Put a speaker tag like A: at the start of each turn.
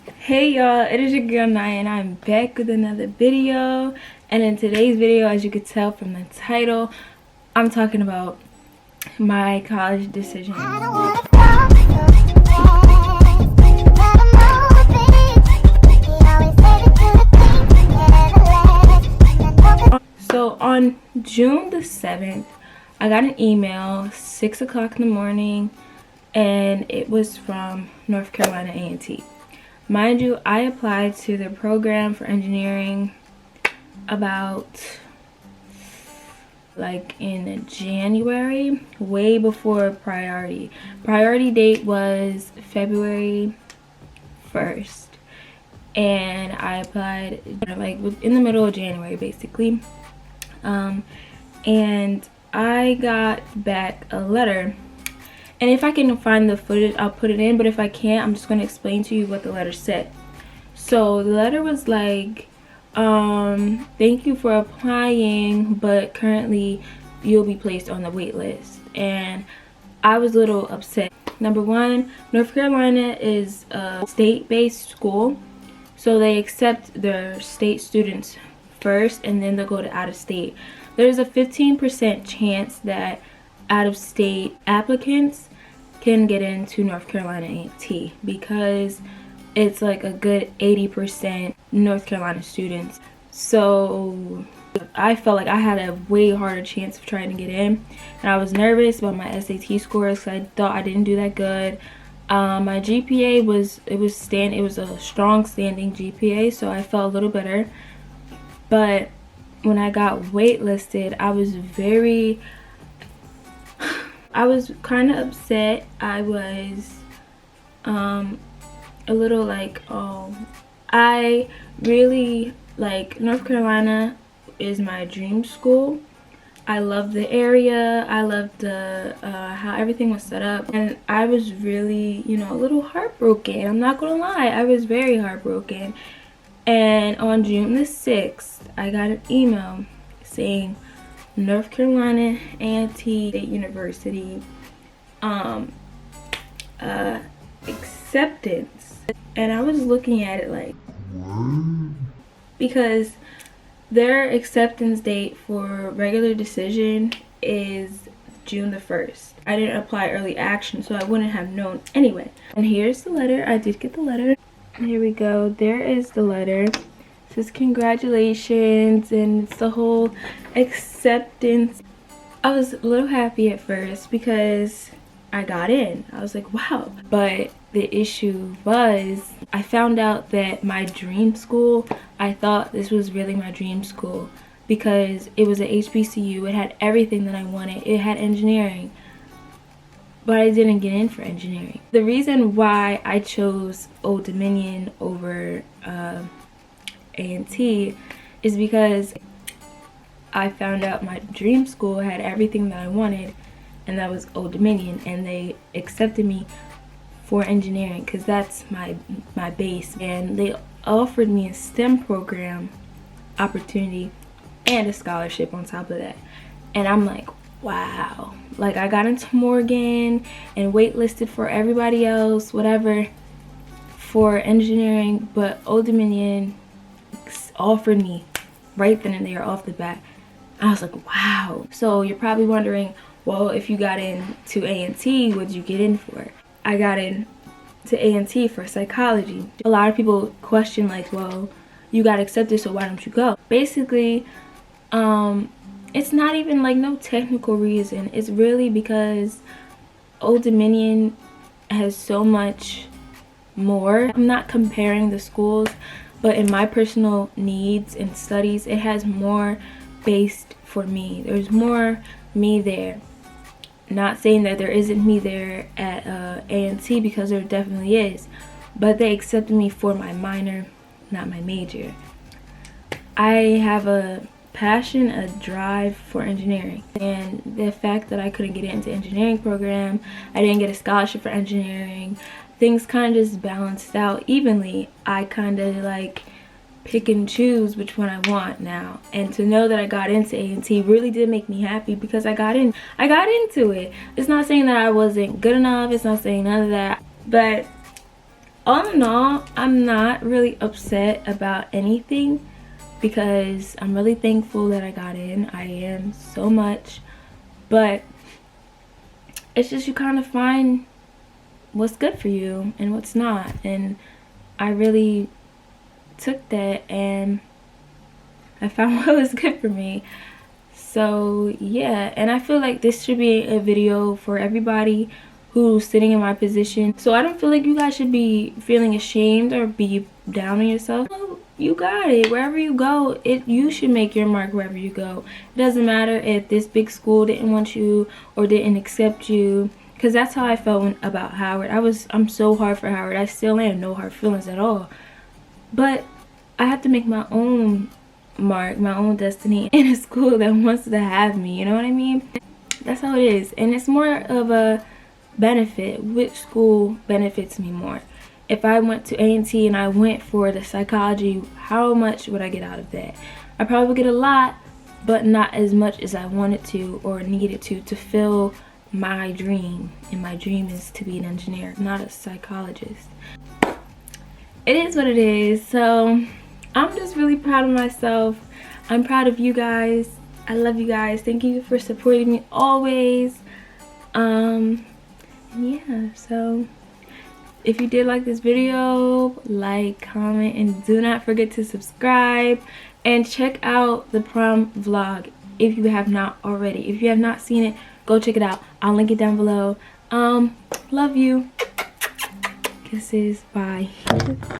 A: Hey y'all, it is your girl Naya and I'm back with another video. And in today's video, as you could tell from the title, I'm talking about my college decision. So on June the 7th, I got an email 6 o'clock in the morning, and it was from North Carolina A&T. Mind you, I applied to the program for engineering about like in January, way before priority. Priority date was February 1st, and I applied like in the middle of January basically. And I got back a letter, and if I can find the footage I'll put it in, but if I can't, I'm just going to explain to you what the letter said. So the letter was like, thank you for applying, but currently you'll be placed on the wait list. And I was a little upset. Number one, North Carolina is a state-based school, so they accept their state students first and then they'll go to out-of-state. There's a 15% chance that out-of-state applicants can get into North Carolina A&T because it's like a good 80% North Carolina students. So I felt like I had a way harder chance of trying to get in, and I was nervous about my SAT scores because I thought I didn't do that good. My GPA was a strong standing GPA, so I felt a little better. But when I got waitlisted, I was kind of upset. I was a little like, oh, I really like North Carolina is my dream school. I love the area. I loved the how everything was set up, and I was really, a little heartbroken. I'm not gonna lie, I was very heartbroken. And on June the 6th, I got an email saying North Carolina A&T State University acceptance. And I was looking at it like, because their acceptance date for regular decision is June the 1st. I didn't apply early action, so I wouldn't have known anyway. And here's the letter. I did get the letter. Here we go. There is the letter. It says congratulations, and it's the whole acceptance. I was a little happy at first because I got in. I was like, wow. But the issue was I found out that my dream school, I thought this was really my dream school because it was an HBCU. It had everything that I wanted. It had engineering. But I didn't get in for engineering. The reason why I chose Old Dominion over A&T is because I found out my dream school had everything that I wanted, and that was Old Dominion, and they accepted me for engineering because that's my base. And they offered me a STEM program opportunity and a scholarship on top of that. And I'm like, wow. Like, I got into Morgan and waitlisted for everybody else, whatever, for engineering, but Old Dominion offered me right then and there off the bat. I was like, wow. So you're probably wondering, well, if you got into A&T, what did you get in for? I got in to A&T for psychology. A lot of people question like, well, you got accepted, so why don't you go? Basically, it's not even like no technical reason. It's really because Old Dominion has so much more. I'm not comparing the schools, but in my personal needs and studies, it has more based for me. There's more me there. Not saying that there isn't me there at A&T, because there definitely is, but they accepted me for my minor, not my major. I have a passion, a drive for engineering, and the fact that I couldn't get into engineering program, I didn't get a scholarship for engineering, things kind of just balanced out evenly. I kind of like pick and choose which one I want now, and to know that I got into A&T really did make me happy because I got into it. It's not saying that I wasn't good enough, it's not saying none of that, but all in all, I'm not really upset about anything because I'm really thankful that I got in. I am so much. But it's just you kind of find what's good for you and what's not. And I really took that and I found what was good for me. So yeah, and I feel like this should be a video for everybody who's sitting in my position. So I don't feel like you guys should be feeling ashamed or be down on yourself. You got it. Wherever you go, you should make your mark wherever you go. It doesn't matter if this big school didn't want you or didn't accept you, because that's how I felt about Howard. I'm so hard for Howard. I still am. No hard feelings at all. But I have to make my own mark, my own destiny in a school that wants to have me. You know what I mean? That's how it is. And it's more of a benefit. Which school benefits me more? If I went to A&T and I went for the psychology, how much would I get out of that? I probably would get a lot, but not as much as I wanted to or needed to fulfill my dream. And my dream is to be an engineer, not a psychologist. It is what it is. So I'm just really proud of myself. I'm proud of you guys. I love you guys. Thank you for supporting me always. Yeah, so if you did like this video, like, comment, and do not forget to subscribe and check out the prom vlog if you have not already. If you have not seen it, go check it out. I'll link it down below. Love you. Kisses. Bye.